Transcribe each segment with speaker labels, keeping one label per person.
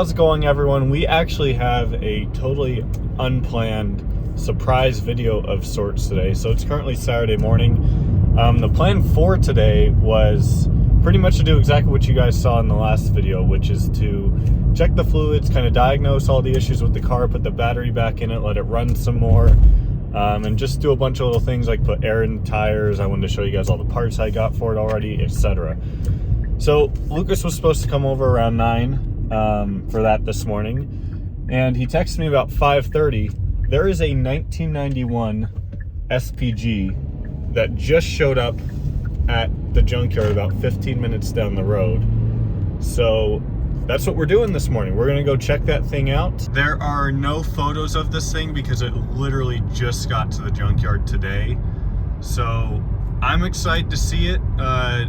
Speaker 1: How's it going, everyone? We actually have a totally unplanned surprise video of sorts today. So it's currently Saturday morning. The plan for today was pretty much to do exactly what you guys saw in the last video, which is to check the fluids, kind of diagnose all the issues with the car, put the battery back in it, let it run some more, and just do a bunch of little things like put air in the tires. I wanted to show you guys all the parts I got for it already, etc. So Lucas was supposed to come over around 9 for that this morning, and he texted me about 5:30. There is a 1991 SPG that just showed up at the junkyard about 15 minutes down the road. So that's what we're doing this morning. We're gonna go check that thing out. There are no photos of this thing because it literally just got to the junkyard today. So I'm excited to see it.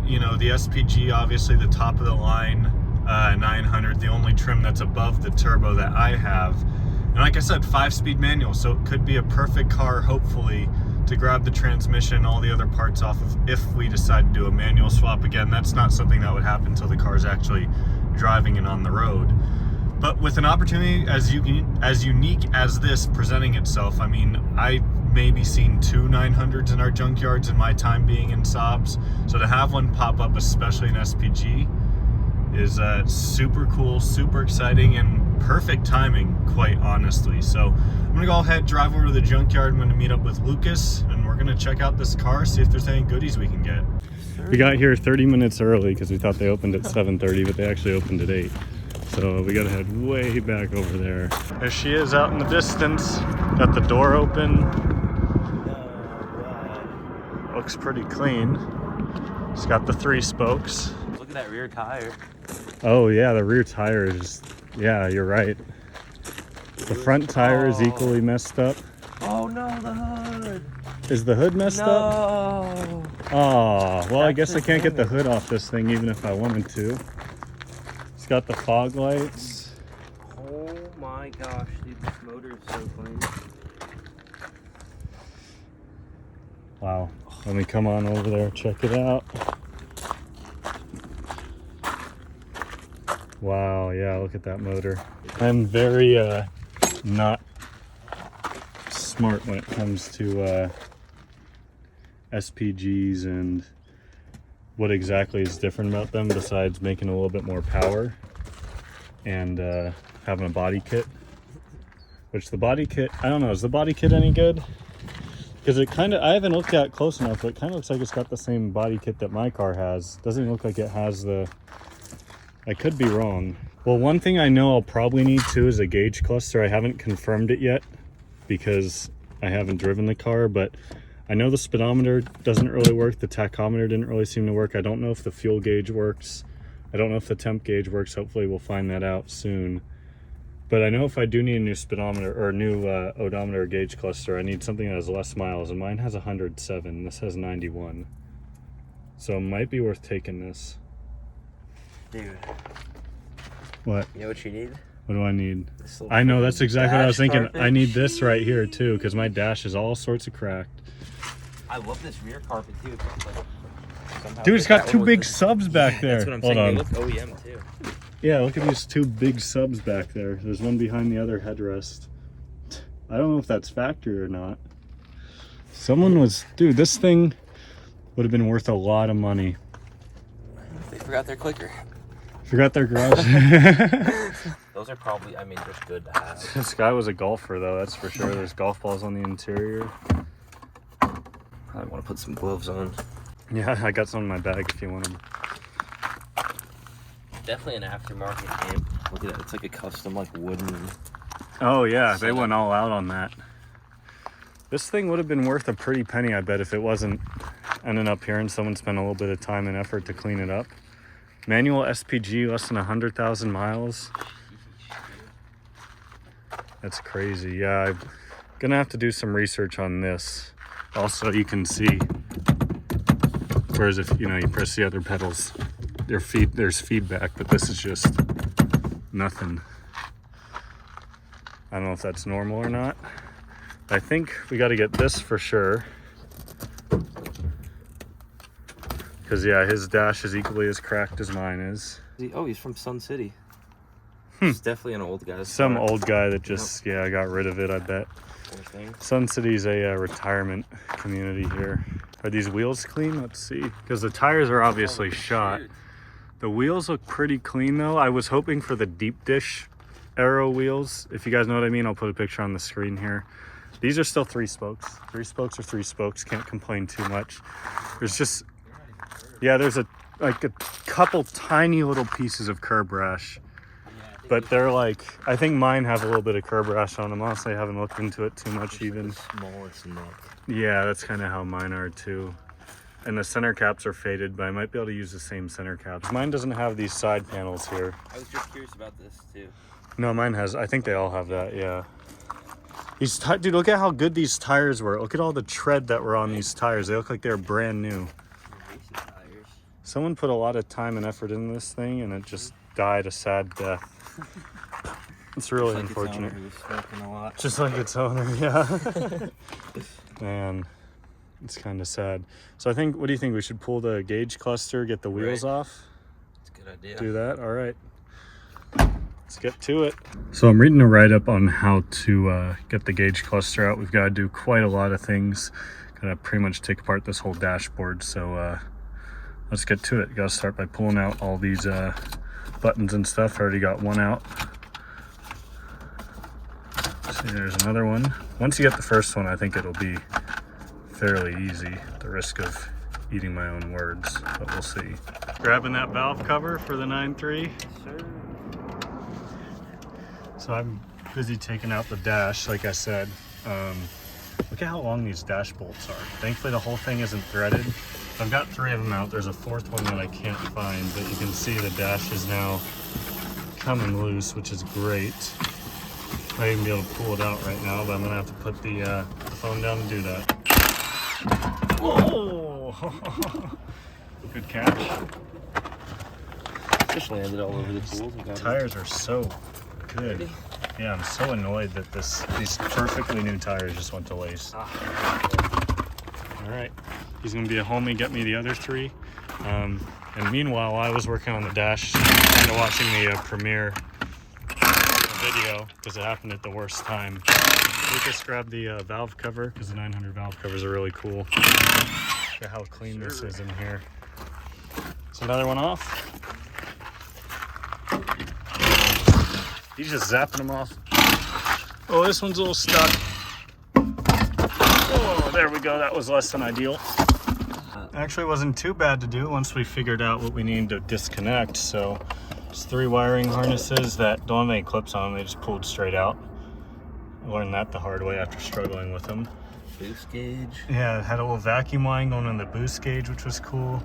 Speaker 1: You know, the SPG, obviously the top of the line 900, the only trim that's above the turbo that I have. And like I said, 5-speed manual, so it could be a perfect car, hopefully, to grab the transmission, all the other parts off of if we decide to do a manual swap. Again, that's not something that would happen until the car's actually driving and on the road. But with an opportunity as unique as this presenting itself, I mean, I maybe seen 2 900s in our junkyards in my time being in Saabs. So to have one pop up, especially an SPG, is super cool, super exciting, and perfect timing, quite honestly. So I'm gonna go ahead, drive over to the junkyard. I'm gonna meet up with Lucas, and we're gonna check out this car, see if there's any goodies we can get. We got here 30 minutes early because we thought they opened at 7:30, but they actually opened at 8. So we gotta head way back over there. There she is out in the distance. Got the door open. Looks pretty clean. It's got the 3 spokes.
Speaker 2: Look at that rear tire.
Speaker 1: Oh yeah, the rear tire is, yeah, you're right. The front tire is equally messed up.
Speaker 2: Oh no, the hood.
Speaker 1: Is the hood messed up?
Speaker 2: No.
Speaker 1: Oh, well, I guess I can't get the hood off this thing even if I wanted to. It's got the fog lights.
Speaker 2: Oh my gosh, dude, this motor is so clean.
Speaker 1: Wow. Let me come on over there, check it out. Wow, yeah, look at that motor. I'm very not smart when it comes to SPGs and what exactly is different about them besides making a little bit more power and having a body kit. Which the body kit, I don't know, is the body kit any good? Because it kind of, I haven't looked at it close enough, but it kind of looks like it's got the same body kit that my car has. Doesn't look like it has the, I could be wrong. Well, one thing I know I'll probably need too is a gauge cluster. I haven't confirmed it yet because I haven't driven the car, but I know the speedometer doesn't really work. The tachometer didn't really seem to work. I don't know if the fuel gauge works. I don't know if the temp gauge works. Hopefully we'll find that out soon. But I know if I do need a new speedometer or a new odometer gauge cluster, I need something that has less miles, and mine has 107. This has 91. So it might be worth taking this.
Speaker 2: Dude.
Speaker 1: What?
Speaker 2: You know what you need?
Speaker 1: What do I need? I know, that's exactly what I was thinking.
Speaker 2: Carpet.
Speaker 1: I need this right here too, because my dash is all sorts of cracked.
Speaker 2: I love this rear carpet too. Like,
Speaker 1: Dude, it's got 2 big subs back there.
Speaker 2: That's what I'm
Speaker 1: Hold
Speaker 2: saying.
Speaker 1: on.
Speaker 2: They look OEM too.
Speaker 1: Yeah, look at these 2 big subs back there. There's one behind the other headrest. I don't know if that's factory or not. Someone was, dude, this thing would have been worth a lot of money.
Speaker 2: They forgot their clicker.
Speaker 1: Forgot their garage.
Speaker 2: Those are probably, I mean, just good to have.
Speaker 1: This guy was a golfer though, that's for sure. There's golf balls on the interior.
Speaker 2: I want to put some gloves on.
Speaker 1: Yeah, I got some in my bag if you want them.
Speaker 2: Definitely an aftermarket amp. Look at that. It's like a custom, like wooden.
Speaker 1: Oh yeah, they went all out on that. This thing would have been worth a pretty penny, I bet, if it wasn't ending up here and someone spent a little bit of time and effort to clean it up. Manual SPG, less than 100,000 miles. That's crazy. Yeah, I'm gonna have to do some research on this. Also, you can see, whereas if you press the other pedals, there's feedback, but this is just nothing. I don't know if that's normal or not. I think we got to get this for sure. Because yeah, his dash is equally as cracked as mine is.
Speaker 2: Oh, he's from Sun City. It's definitely an old guy's
Speaker 1: Some
Speaker 2: car.
Speaker 1: old guy that just, yeah, got rid of it, I bet.
Speaker 2: Poor thing.
Speaker 1: Sun City's a retirement community here. Are these wheels clean? Let's see. Because the tires are obviously shot.
Speaker 2: Shoot.
Speaker 1: The wheels look pretty clean though. I was hoping for the deep dish aero wheels. If you guys know what I mean, I'll put a picture on the screen here. These are still 3 spokes. 3 spokes or 3 spokes. Can't complain too much. There's just, yeah, there's like a couple tiny little pieces of curb rash. But they're like, I think mine have a little bit of curb rash on them. Honestly, I haven't looked into it too much even.
Speaker 2: Like the smallest neck.
Speaker 1: Yeah, that's kind of how mine are too. And the center caps are faded, but I might be able to use the same center caps. Mine doesn't have these side panels here.
Speaker 2: I was just curious about this too.
Speaker 1: No, mine has. I think they all have that, yeah. Dude, look at how good these tires were. Look at all the tread that were on these tires. They look like they're brand new.
Speaker 2: Racing tires.
Speaker 1: Someone put a lot of time and effort in this thing, and it just died a sad death. It's really
Speaker 2: Like
Speaker 1: unfortunate.
Speaker 2: Its owner who was smoking a lot.
Speaker 1: Just like its owner, yeah. Man, it's kind of sad. So I think, what do you think? We should pull the gauge cluster, get the wheels off?
Speaker 2: It's a good idea.
Speaker 1: Do that? All right. Let's get to it. So I'm reading a write-up on how to get the gauge cluster out. We've got to do quite a lot of things. Got to pretty much take apart this whole dashboard. So let's get to it. Got to start by pulling out all these buttons and stuff. Already got one out. See, there's another one. Once you get the first one, I think it'll be fairly easy. At the risk of eating my own words, but we'll see. Grabbing that valve cover for the 9.3.
Speaker 2: Sure.
Speaker 1: So I'm busy taking out the dash, like I said. Look at how long these dash bolts are. Thankfully the whole thing isn't threaded. I've got 3 of them out. There's a 4th one that I can't find, but you can see the dash is now coming loose, which is great. I might even be able to pull it out right now, but I'm gonna have to put the phone down to do that. Oh! Good catch.
Speaker 2: Just landed all over the tools.
Speaker 1: Tires are so good. Yeah, I'm so annoyed that these perfectly new tires just went to waste. All right, he's gonna be a homie, get me the other 3. And meanwhile, I was working on the dash, kind of watching the premiere video because it happened at the worst time. Lucas grabbed the valve cover because the 900 valve covers are really cool. Look at how clean this is in here. Is another one off? He's just zapping them off. Oh, this one's a little stuck. Oh, there we go. That was less than ideal. Actually, wasn't too bad to do once we figured out what we needed to disconnect. So, it's 3 wiring harnesses that don't have any clips on them. They just pulled straight out. I learned that the hard way after struggling with them.
Speaker 2: Boost gauge.
Speaker 1: Yeah, it had a little vacuum line going on the boost gauge, which was cool.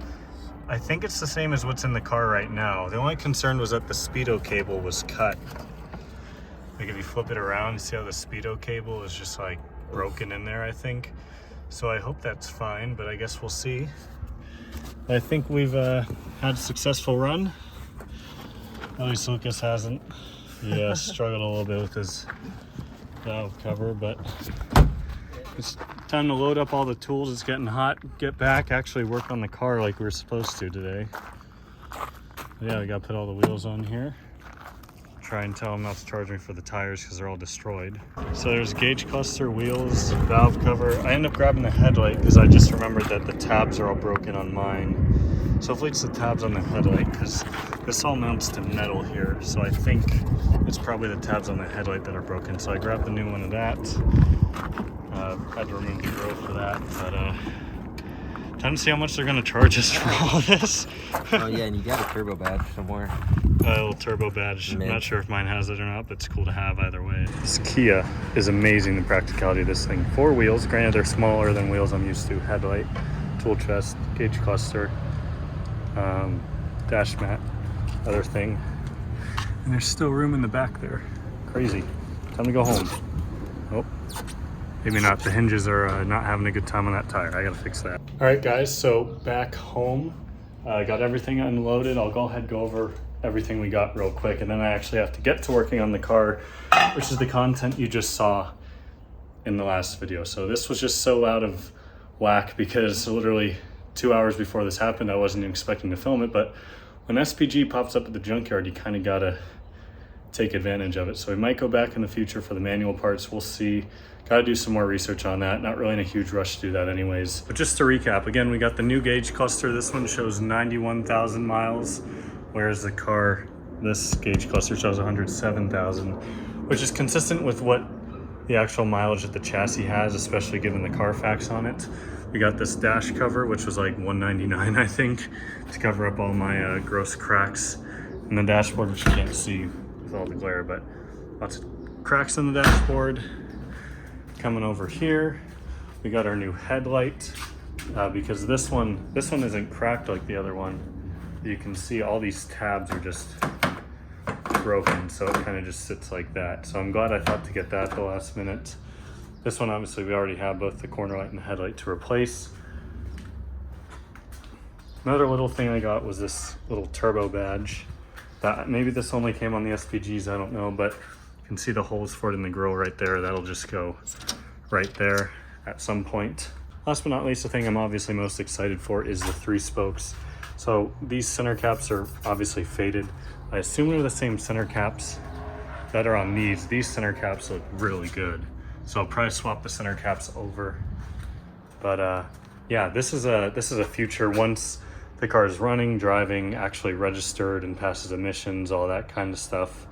Speaker 1: I think it's the same as what's in the car right now. The only concern was that the speedo cable was cut. Like if you flip it around, you see how the speedo cable is just like broken in there, I think. So I hope that's fine, but I guess we'll see. I think we've had a successful run. At least Lucas hasn't. He struggled a little bit with his valve cover, but it's time to load up all the tools. It's getting hot. Get back, actually work on the car like we were supposed to today. Yeah, we gotta put all the wheels on here. Try and tell them not to charge me for the tires because they're all destroyed. So there's gauge cluster, wheels, valve cover. I ended up grabbing the headlight because I just remembered that the tabs are all broken on mine. So hopefully it's the tabs on the headlight because this all mounts to metal here. So I think it's probably the tabs on the headlight that are broken. So I grabbed the new one of that. Had to remove the grill for that, but time to see how much they're gonna charge us for all this.
Speaker 2: Oh yeah, and you got a turbo badge somewhere.
Speaker 1: A little turbo badge.
Speaker 2: Man.
Speaker 1: I'm not sure if mine has it or not, but it's cool to have either way. This Kia is amazing, the practicality of this thing. 4 wheels, granted they're smaller than wheels I'm used to. Headlight, tool chest, gauge cluster, dash mat, other thing. And there's still room in the back there. Crazy. Time to go home. Oh, maybe not. The hinges are not having a good time on that tire. I gotta fix that. All right, guys, so back home. Got everything unloaded. I'll go ahead and go over everything we got real quick, and then I actually have to get to working on the car, which is the content you just saw in the last video. So this was just so out of whack because literally 2 hours before this happened, I wasn't even expecting to film it, but when SPG pops up at the junkyard, you kind of gotta take advantage of it. So we might go back in the future for the manual parts. We'll see. Got to do some more research on that. Not really in a huge rush to do that anyways. But just to recap, again, we got the new gauge cluster. This one shows 91,000 miles, whereas the car, this gauge cluster shows 107,000, which is consistent with what the actual mileage that the chassis has, especially given the Carfax on it. We got this dash cover, which was like $199, I think, to cover up all my gross cracks in the dashboard, which you can't see with all the glare, but lots of cracks in the dashboard. Coming over here, we got our new headlight, because this one isn't cracked like the other one. You can see all these tabs are just broken, so it kind of just sits like that. So I'm glad I thought to get that at the last minute. This one, obviously, we already have both the corner light and the headlight to replace. Another little thing I got was this little turbo badge. That maybe this only came on the SPGs, I don't know, but you can see the holes for it in the grille right there. That'll just go right there at some point. Last but not least, the thing I'm obviously most excited for is the 3 spokes. So these center caps are obviously faded. I assume they're the same center caps that are on these. These center caps look really good. So I'll probably swap the center caps over. But yeah, this is a future once the car is running, driving, actually registered and passes emissions, all that kind of stuff.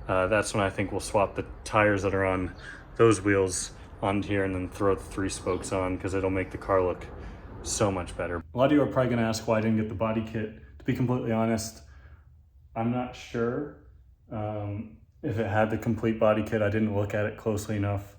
Speaker 1: That's when I think we'll swap the tires that are on those wheels onto here and then throw the 3 spokes on, because it'll make the car look so much better. A lot of you are probably gonna ask why I didn't get the body kit. To be completely honest, I'm not sure if it had the complete body kit. I didn't look at it closely enough.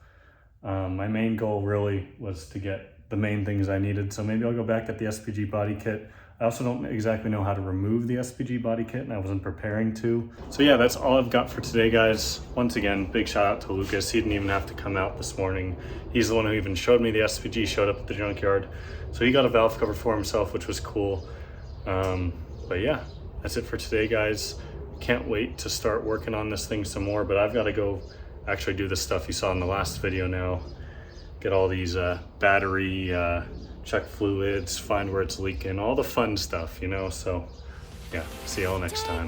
Speaker 1: My main goal really was to get the main things I needed. So maybe I'll go back at the SPG body kit. I also don't exactly know how to remove the SPG body kit, and I wasn't preparing to. So yeah, that's all I've got for today, guys. Once again, big shout out to Lucas. He didn't even have to come out this morning. He's the one who even showed me the SPG, showed up at the junkyard. So he got a valve cover for himself, which was cool. But yeah, that's it for today, guys. Can't wait to start working on this thing some more, but I've got to go actually do the stuff you saw in the last video now. Get all these battery, check fluids, find where it's leaking, all the fun stuff, you know? So yeah, see y'all next time.